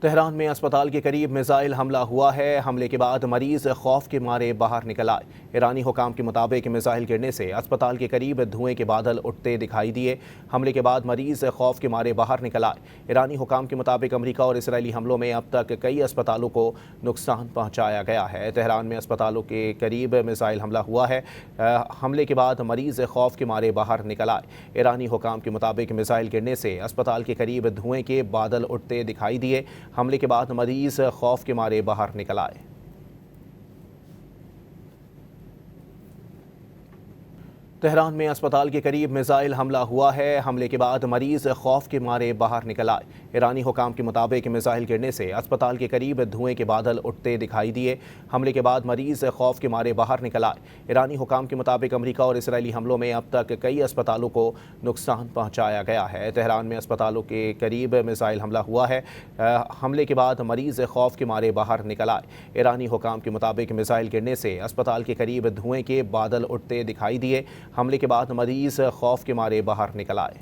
Tehran में अस्पताल के करीब मिसाइल हमला हुआ है। हमले के बाद मरीज खौफ के मारे बाहर निकल आए। ईरानी हुकाम के मुताबिक मिसाइल गिरने से अस्पताल के करीब धुएं के बादल उठते दिखाई दिए। हमले के बाद मरीज खौफ के मारे बाहर निकल आए। ईरानी हुकाम के मुताबिक अमरीका और इसराइली हमलों में अब तक कई अस्पतालों को नुकसान पहुंचाया गया है। तेहरान में अस्पतालों के करीब मिसाइल हमला हुआ है। हमले के बाद मरीज खौफ के मारे बाहर निकल आए। ईरानी हुकाम के मुताबिक मिसाइल गिरने से अस्पताल के करीब धुएं के बादल उठते दिखाई दिए। हमले के बाद मरीज खौफ के मारे बाहर निकल आए। तेहरान में अस्पताल के करीब मिसाइल हमला हुआ है। हमले के बाद मरीज खौफ के मारे बाहर निकल आए। ईरानी हुकाम के मुताबिक मिसाइल गिरने से अस्पताल के करीब धुएं के बादल उठते दिखाई दिए। हमले के बाद मरीज खौफ के मारे बाहर निकल आए। ईरानी हुकाम के मुताबिक अमरीका और इसराइली हमलों में अब तक कई अस्पतालों को नुकसान पहुंचाया गया है। तेहरान में अस्पतालों के करीब मिसाइल हमला हुआ है। हमले के बाद मरीज खौफ के मारे बाहर निकल आए। ईरानी हुकाम के मुताबिक मिसाइल गिरने से अस्पताल के करीब धुएं के बादल उठते दिखाई दिए। हमले के बाद मरीज खौफ के मारे बाहर निकल आए।